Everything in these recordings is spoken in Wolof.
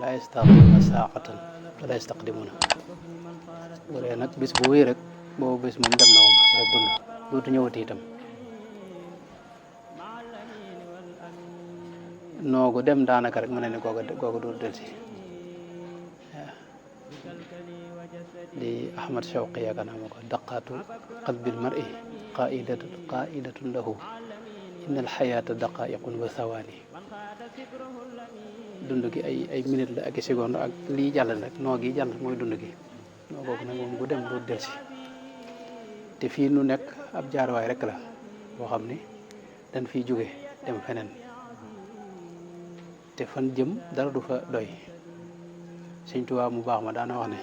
laa yastaxiruuna saaqatan wala yastaqdimuuna bu dee nag bis bu wéy rek boobu bis moom dem na moom ci sa dund dootu ñëwati itam noogu dem daanaka rek mën na ne googa dootu del si di Ahmad Shawqi yaakaar naa ma ko daqaatu qalbil mar'i qaidatun lahu inna alxayaata daqaiqun wa thawaani dund gi ay minute la ak i seconde ak lii jàll rek noo gi jàll mooy dund gi noo googu nag moom gu dem dootu del si te fii nu nekk ab jaaruwaay rek la boo xam ni dañ fiy jóge dem feneen te fan jëm dara du fa doy Sëñ Tuubaa mu baax ma daana wax ne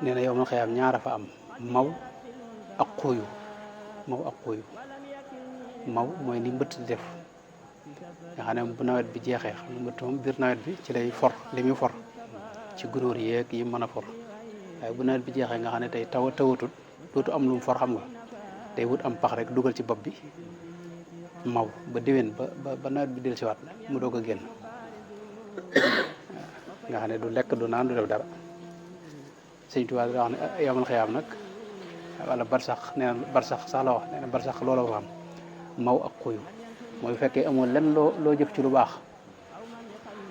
nee na yow man xëyaam ñaara fa am maw ak xuuyu maw mooy ni mbëtt di def nga xam ne bu nawet bi jeexee xam ne mbëtt moom biir nawet bi ci lay for li muy for ci gunóor yeeg yi mën a for waaye bu nawet bi jeexee nga xam ne tey tawatut dootu am lu mu for xam nga day wut am pax rek dugal ci bopp bi maw ba déwén ba nawet bi del siwaat mu doog a génn nga xam ne du lekk du naan du def dara Sëñ Tuubaa da wax ne yawmal xiyaam nag wala barsax nee na barsax sax la wax nee na barsax loola fa am maw ak xuyu mooy bu fekkee amoo lenn loo jëf ci lu baax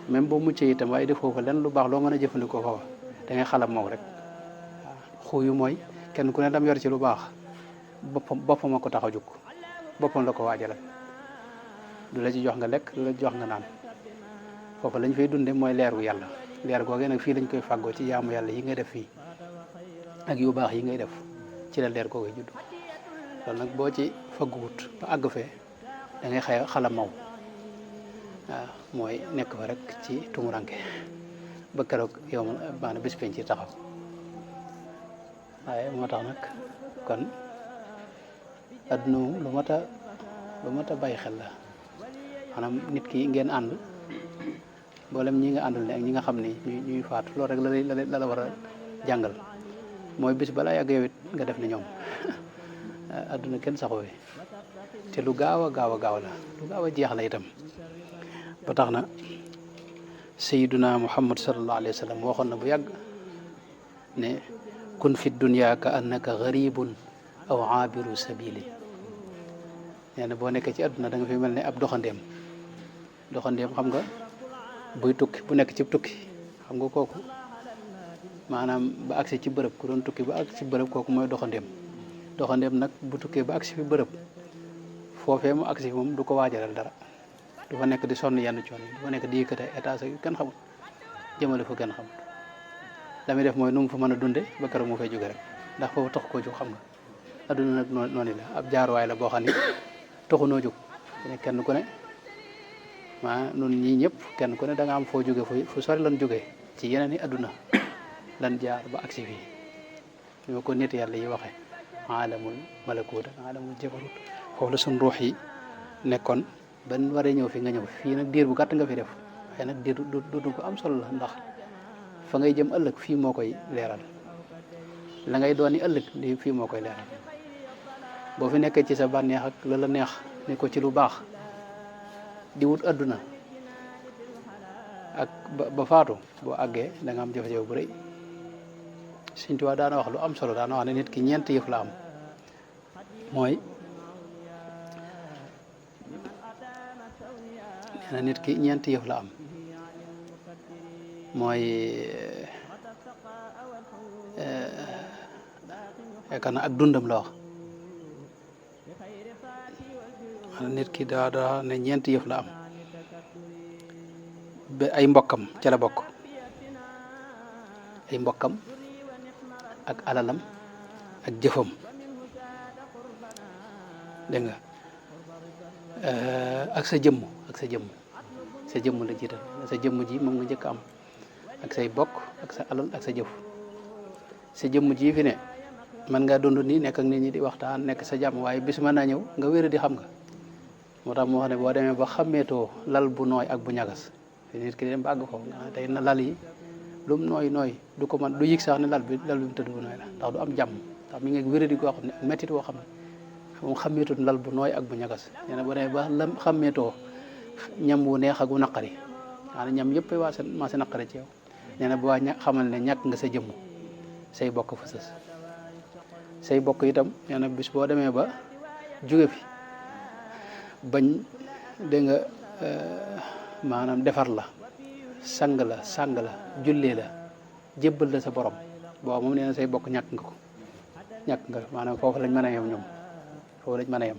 même boo muccee itam waaye defoo fa lenn lu baax loo mën a jëfandikoo foofa da ngay xalam maw rek waaw xuyu mooy kenn ku ne dam yor ci lu baax boppam a ko tax a jóg boppam la ko waajalal du la ci jox nga lekk du la jox nga naan foofu lañ fay dunde mooy leeru yàlla leer googee nag fii lañ koy fàggoo ci jaamu yàlla yi ngay def fii ak yu baax yi ngay def ci la leer googee judd loolu nag boo ci fagguwut ba àgg fee da ngay xala maw waaw mooy nekk fa rek ci tumuranke ba keroog yow maanaam bis penc ci taxaw waaye moo tax nag kon adduna moom lu mat a bàyyi xel la maanaam nit ki ngeen ànd mboolem ñi nga àndal ne ak ñi nga xam ni ñuy faatu loolu rek la la war a jàngal mooy bis balaa yàgg yow it nga def ni ñoom adduna kenn saxoo te lu gaaw a gaaw la lu gaaw a jeex la itam ba tax na sayyiduna Muhammad sallallahu alayhi wa sallam waxoon na bu yàgg ne kun fi dunya ka annaka gharibun aw aabiru sabili nee na boo nekkee ci adduna da nga fi mel ne ab doxandeem xam nga buy tukki bu nekk ci tukki xam nga kooku maanaam ba agsi ci bërëb ku doon tukki ba agsi ci bërëb kooku mooy doxandeem nag bu tukkee ba agsi fi bërëb foofee mu agsi fi moom du ko waajalal dara du fa nekk di sonn yenn coono yi du fa nekk di yëkkate étage yu kenn xamul jëmale fu kenn xamul la muy def mooy nu mu fa mën a dunde ba keroog mu fay jóge rek ndax foofu tax koo jóg xam nga adduna nag noonu la ab jaaruwaay la boo xam ne taxunoo jóg kenn ku ne nun ñii ñëpp kenn ku ne da nga am foo jóge fu sori lan jóge ci yeneen i adduna lan jaar ba agsi fii ñoo ko nit yàlla yi waxe alamul malakut alamul jabarut foofu la suñ ruux yi nekkoon ban waree ñëw fi nga ñëw fii nag diir bu gàtt nga fi def waaye nag diir du ko am solo la ndax fa ngay jëm ëllëg fii moo koy leeral la ngay dooni ëllëg lii fii moo koy leeral boo fi nekkee ci sa bànneex ak la la neex ne ko ci lu baax di wut adduna ak ba faatu boo àggee da nga am jafe-jafe bu rëy Sëñ Tuubaa daana wax lu am solo daana wax ne nit ki ñeent yëf la am mooy nee na nit ki ñeent yëf la am mooy yaakaar na ak dundam la wax nit ki daa ne ñeent yëf la am ba ay mbokkam ca la bokk ay mbokkam ak alalam ak jëfam dégg nga ak sa jëmm la jiital sa jëmm ji moom nga njëkk am ak say bokk ak sa alal ak sa jëf sa jëmm ji fi ne mën ngaa dund nii nekk ak nit ñi di waxtaan nekk sa jàmm waaye bis mën naa ñëw nga wér di xam nga moo tax moo wax ne boo demee ba xàmmeetoo lal bu nooy ak bu ñagas fi nit ki dem ba àgg foofu nga tey na lal yi lu mu nooy du ko mën du yëg sax ne lal bi mu tëdd bu nooy la ndax du am jàmm ndax mi ngi wér di koo xam ne ak méttit woo xam ne moom xàmmeetoo lal bu nooy ak bu ñagas nee na boo demee ba xàmmeetoo ñam wu neex ak wu naqari maanaam ñam yëpp maa sa naqare ci yow nee na bu waa xamal ne ñàkk nga sa jëmm say bokk fa sës say bokk itam nee na bis boo demee ba jóge fi bañ dégg nga maanaam defar la sang la jullee la jébbal la sa borom boo moom nee na say bokk ñàkk nga maanaam foofu lañ mën a yem ñoom foofu lañ mën a yem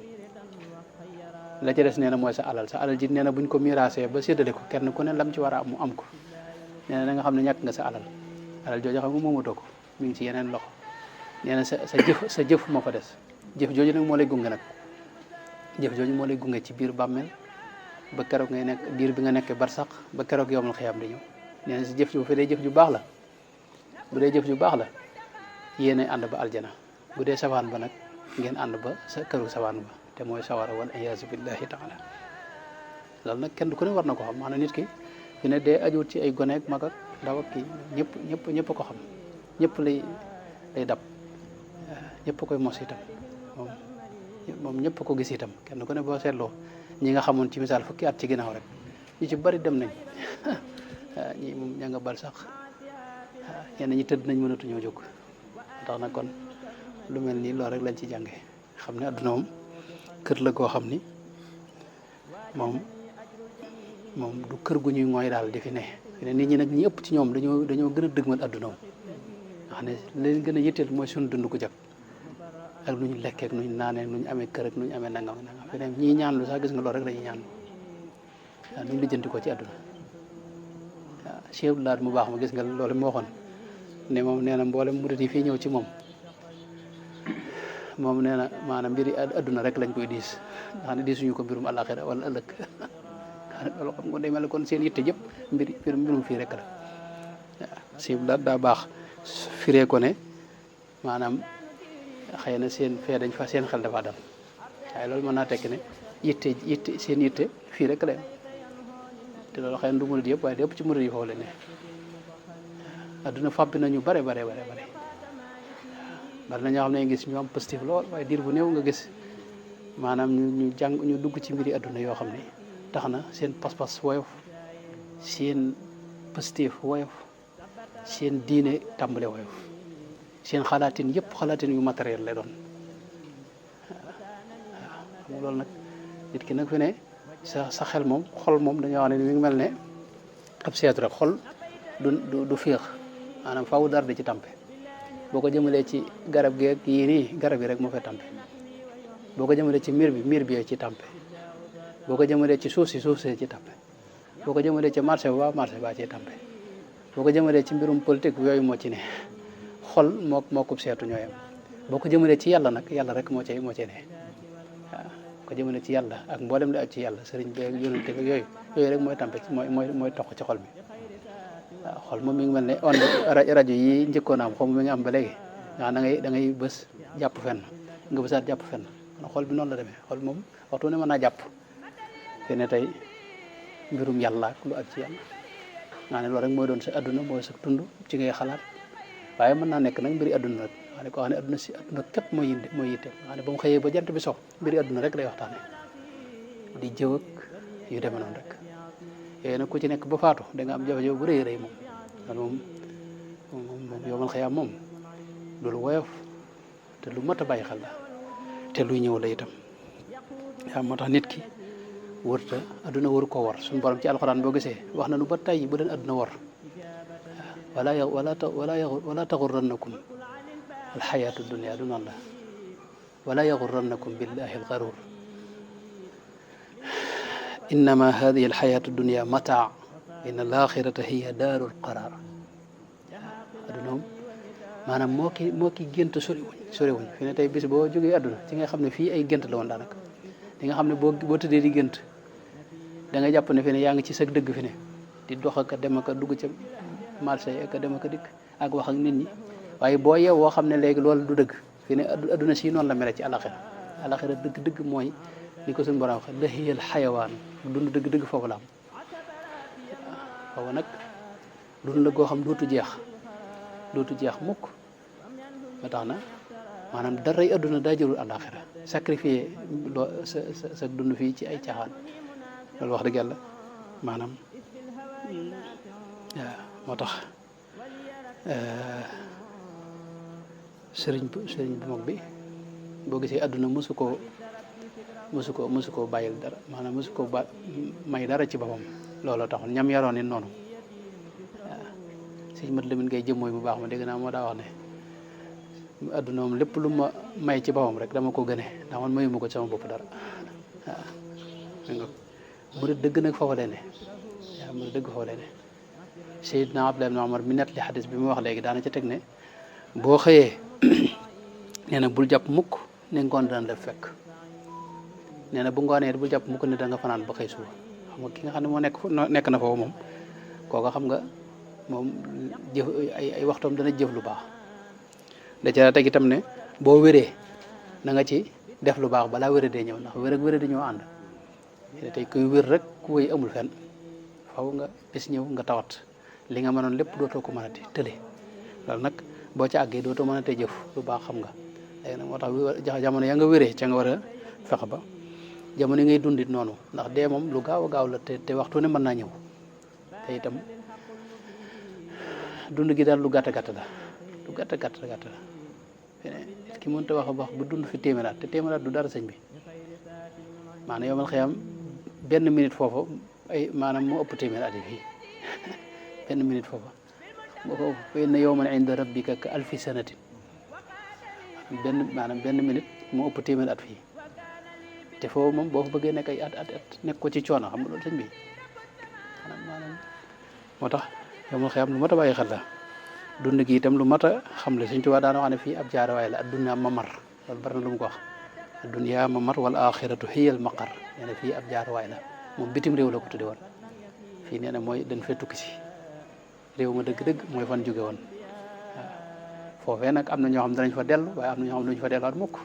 la ca des nee na mooy sa alal ji nee na buñ ko miraasee ba séddale ko kenn ku ne lam ci war a am mu am ko nee na nga xam ne ñàkk nga sa alal jooju xam nga moomatoo ko mi ngi ci yeneen loxo nee na sa jëf moo fa des jëf jooju nag moo lay gunge nag jëf jooju moo lay gunge ci biir bàmmeel ba keroog ngay nekk biir bi nga nekkee barsax ba keroog yowmal xiyaam di ñëw nee na si jëf ji bu dee jëf ju baax la bu dee jëf ju baax la yéen a ànd ba aljana bu dee safaan ba nag ngeen ànd ba sa këru safaan ba te mooy sawara wal iyaazu billahi taala loolu nag kenn ku ne war na ko xam maanaam nit ki fi ne dee ajuut ci ay gone ak mag ak ndaw ak kii ñëpp ko xam ñëpp lay dab ñëpp koy mos itam moom ñëpp ko gis itam kenn ku ne boo seetloo ñi nga xamoon ci misaal fukki at ci ginnaaw rek ñu ci bari dem nañ ñi moom ña nga bal sax ñenn ñi tëdd nañ mënatuñoo jóg tax na kon lu mel nii loolu rek lañ ci jànge xam ne adduna moom kër la koo xam ni moom du kër gu ñuy ngooy daal di fi ne nit ñi nag ñi ëpp ci ñoom dañoo gën a dëgmal adduna moom nga xam ne leen gën a yitteel mooy suñu dund ko jag ak nu ñu lekkee ak nu ñu naanee nu ñu amee kër ak nu ñu amee nangam fi ne ñii ñaanlu sax gis nga loolu rek dañuy ñaan waaw nu ñu lijjanti ko ci adduna waaw Cheikh Abdoulaye mu baax ma gis nga loolu mu waxoon ne moom nee na mboolem murid yi fii ñëw ci moom nee na maanaam mbiri adduna rek lañ koy diis nga xam ne diisuñu ko mbirum àllaaxira wala ëllëg loolu xam nga day mel ne kon seen yitte yëpp mbirum fii rek la waaw Cheikh Abdoulaye daa baax firee ko ne maanaam xëy na seen fee dañ fa seen xel dafa dal waaye loolu mën naa tekki ne yitte seen yitte fii rek la yem te loolu xëy na du murid yëpp waaye yëpp ci murid yi foofu la ne adduna fàbbi nañu bare bari na ñoo xam ne gis ñu am positif lool waaye diir bu néew nga gis maanaam ñu dugg ci mbiri adduna yoo xam ne tax na seen pas-pas woyof seen positif woyof seen diine tàmbale woyof seen xalaatin yëpp xalaatin yu matériel lay doon waaw loolu nag nit ki nag fi ne sa xel moom xol moom dañoo wax ne mi ngi mel ne ab seetu rek xol du féex maanaam faaw dara di ci tàmpe boo ko jëmalee ci garab gi ak yii nii garab yi rek moo fay tàmpe boo ko jëmalee ci miir bi ci tàmpe boo ko jëmalee ci suuf si ci tàmpe boo ko jëmalee ci marché marché ba ci tàmpe boo ko jëmalee ci mbirum politique yooyu moo ci ne xol moo ko seetu ñooyam boo ko jëmalee ci yàlla nag yàlla rek moo ci ne waaw ko jëmale ci yàlla ak mboolem li aj ci yàlla sëriñ bi ak yonente bi yooyu rek mooy tàmpe mooy toq ci xol mi waaw xol moom mi ngi mel ne onde rajo yi njëkkoon am xaw ma mi ngi am ba léegi nga da ngay bës jàpp fenn nga bësaat jàpp fenn xol bi noonu la demee xol moom waxtu ne mën naa jàpp te ne tey mbirum yàlla ak lu aj ci yàlla nga ne loolu rek mooy doon sa adduna mooy sa tund ci ngay xalaat waaye mën naa nekk nag mbiri adduna rek waaye koo xam ne adduna képp mooy yitte nga ne ba mu xëyee ba jant bi sox mbiri adduna rek lay waxtaane di jëw ak yu demee noonu rek yooyu nag ku ci nekk ba faatu da nga am jafe-jafe bu rëy moom loolu moom yowmal xiyaam moom loolu woyof te lu mat a bàyyi xel la te luy ñëw la itam waaw moo tax nit ki wërta adduna waru ko war suñu borom ci alxuraan boo gisee wax na nu ba tey bu leen adduna war wala taxurrannakum alxayaatu dunia du noonu la wala yaxurrannakum billahi alxarur innama hadihi alxayaatu dunia mataa inna alaxirata hiya daarul qaraar adduna moom maanaam moo ki gént soriwuñ fi ne tey bis boo jógee adduna ci nga xam ne fii ay gént la woon daanaka di nga xam ne boo tëddee di gént da nga jàpp ne fi ne yaa ngi ci sag dëgg fi ne di dox ak a dem ak a dugg ca marché yi ak a dem ak a dikk ak wax ak nit ñi waaye boo yeewoo xam ne léegi loolu du dëgg fi ne adduna si noonu la mel ci alaxira dëgg mooy li ko suñu borom wax lahiyal xayawaan dund dëgg foofu la am foofu nag dund la goo xam dootu jeex mukk ba tax na maanaam daray adduna daa jëlul alaxira sacrifier sa dund fii ci ay caaxaan loolu wax dëgg yàlla maanaam waaw moo tax sëriñ bu mag bi boo gisee àdduna mosu koo bàyyil dara maanaam mosu koo may dara ci boppam looloo taxoon ñam yaroon it noonu waaw sëñ mat Lamin ngay jëm mooy bu baax ma dégg naa moo daa wax ne àdduna moom lépp lu ma may ci boppam rek dama ko gëne ndax man mayuma ko ci sama bopp dara waaw murid dëgg nag foofa lay ne waaw murid dëgg foofa lay ne Seydina Abdullah ibn Umar mi nett li xadis bi mu wax léegi daana ca teg ne boo xëyee nee na bul jàpp mukk ne ngoon dana la fekk nee na bu ngoonee bul jàpp mukk ne da nga fanaan ba xëy suba xam nga ki nga xam ne moo nekk na foofu moom kooka xam nga moom jëf ay waxtoom dana jëf lu baax da ca teg itam ne boo wéree na nga ci def lu baax balaa wéree dee ñëw ndax wér ak wéree di ñoo ànd tey kuy wér rek ku wéy amul fenn faw nga bis ñëw nga tawat li nga mënoon lépp dootoo ko mënati tële loolu nag boo ca àggee dootoo mënatee jëf lu baax xam nga léegi nag moo tax jamono ya nga wéree ca nga war a fexe ba jamono yi ngay dundit noonu ndax dee moom lu gaaw a gaaw la te waxtu ne mën naa ñëw te itam dund gi daal lu gàtt gàtt la lu gàtt gàtt la nit ki mënut a wax ba dund fi téeméeraat te téeméeraat du dara sëñ bi maanaam yomal xëyam benn minute foofa ay maanaam moo ëpp téeméeraat yi fii benn minute foofa boo ko fa inna yawman inda rabbika ka alfi sanatin benn minute moo ëpp téeméer at fii te foofu moom boo fa bëggee nekk ay at nekk ko ci coono xam nga loolu sëñ bi maanaam moo tax yomal xëyam lu mat a bàyyi xel la dund gi itam lu mat a xam le Sëñ Tuubaa daana wax ne fii ab jaarawaay la adduna mamar loolu bari na lu mu ko wax adduniya mamar wal axiratu hiyal maqar nee na fii ab jaarawaay la moom bitim réew la ko tudde woon fii nee na mooy dañ fee tukki si réew ma dëgg-dëgg mooy fan jóge woon waaw foofee nag am na ñoo xam danañ fa dellu waaye am na ñoo xam duñ fa delluwaat mukk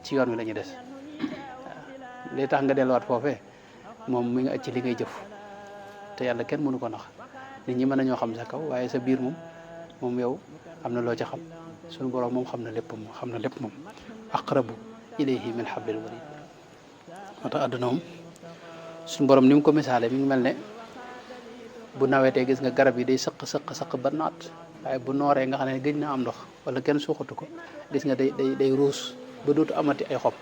ci yoon wi la ñuy des waaw li tax nga delluwaat foofee moom mi nga ci li ngay jëf te yàlla kenn mënu ko nax nit ñi mën nañoo xam sa kaw waaye sa biir moom yow am na loo ca xam suñu borom moom xam na lépp moom aqrabu ilayhi min hablil warid moo tax àdduna moom suñu borom ni mu ko misaale mi ngi mel ne bu nawetee gis nga garab yi day sëq ba naat waaye bu nooree nga xam ne gëj na am ndox wala kenn suuxatu ko gis nga day ruus ba dootu amati ay xob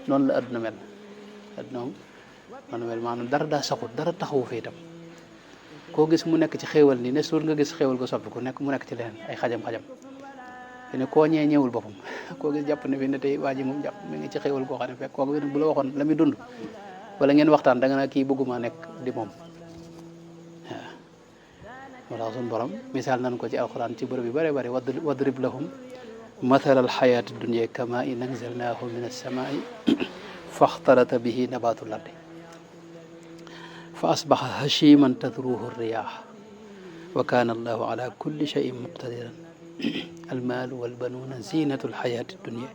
noonu la àdduna mel àdduna moom noonu mel maanaam dara daa saxut dara taxawu fi itam koo gis mu nekk ci xéewal nii ne suur nga gis xéewal ko soppi ku nekk mu nekk ci leneen ay xajam-xajam fi ne koo ñee ñëwul boppam koo gis jàpp ne fi ne tey waa ji moom jàpp mi ngi ci xéewal koo xam ne fekk kooku bu la waxoon la muy dund wala ngeen waxtaan da nga naa kii bëgguma nekk di moom waaw moo tax suñu borom misaal nañ ko ci alxuraan ci bërëb yu bare bëri wadrib lahum mathala alxayaati dunya kama in anzalnahu min alsamai faxtalata bihi nabatul ardi fa asbaxa hashiman tadruhu riyaax wa kaana allahu ala kulli cheyin muqtadiran almaalu walbanuuna zinatu alxayaati dunya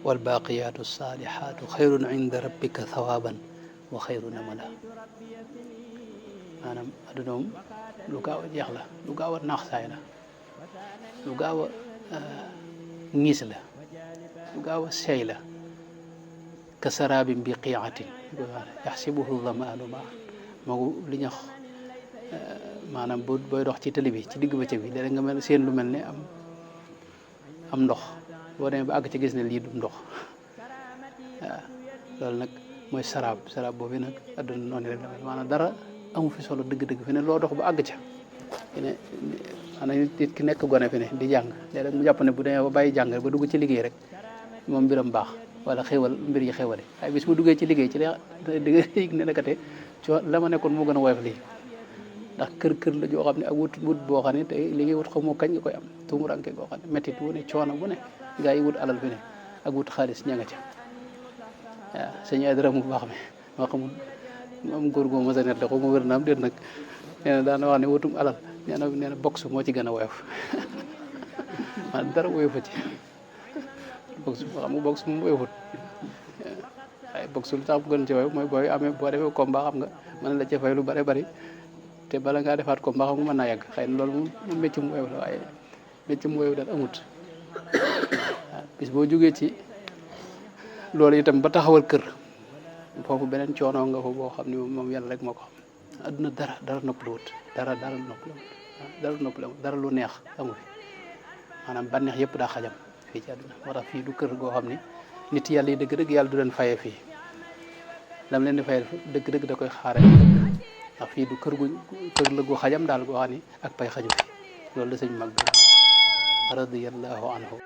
walbaaqiyaatu alsaalixaatu xayrun inda rabbika thawaaban wa xayrun amala maanaam adduna moom lu gaaw a jeex la lu gaaw a naax saay la lu gaaw a ñiis la lu gaaw a seey la ka saraabin bi qiicatin yaxsibuhu damaanu maa moo li ñax maanaam booy dox ci tali bi ci digg bëccëg bi léeg nga mel seen lu mel ne am ndox boo demee ba àgg ci gis ne lii du ndox waaw loolu nag mooy saraab boobu nag adduna noonu rek la maanaam dara amu fi solo dëgg-dëgg fi ne loo dox ba àgg ca fi ne maanaam nit ki nekk gone fi ne di jàng léeg-léeg mu jàpp ne bu demee ba bàyyi jàng ba dugg ci liggéey rek moom mbiram baax wala xéwal mbir yi xéwale waaye bis bu duggee ci liggéey ci la di nga yëg ne nekkate la ma nekkoon moo gën a woyof lii ndax kër la joo xam ne ak wut boo xam ne te li ngay wut xamoo kañ nga koy am tuumuranke goo xam ne méttit wu ne coono bu ne gaa yi wut alal fi ne ak wut xaalis ña nga ca waaw sëñ Aydara mu baax mi moo xamul am góor goo ma sa net la xaw ma wér na am déet nag nee na daana wax ne wutum alal nee na box moo ci gën a woyof maanaam dara woyofa ci box xam nga box moom woyofut waaye box lu tax bu gën ci woyof mooy boo defee combat xam nga mën la ca fay lu bare bari te bala ngaa defaat combat xam nga mën naa yàgg xëy na loolu moom métti mu woyof la waaye métti mu woyof daal amut waaw bis boo jógee ci loolu itam ba taxawal kër foofu beneen coono nga fa boo xam ne moom yàlla rek moo ko xam adduna dara noppaluwut dara noppaluwut dara lu neex amu fi maanaam bànneex yëpp daa xajam fii ci adduna moo tax fii du kër goo xam ni nit yàlla yi dëgg-dëgg yàlla du leen fayee fii lam leen di fayee dëgg-dëgg da koy xaare ndax fii du kër la gu xajam daal goo xam ni ak pay xaju fi loolu la sëñ mag bi radiyallahu anhu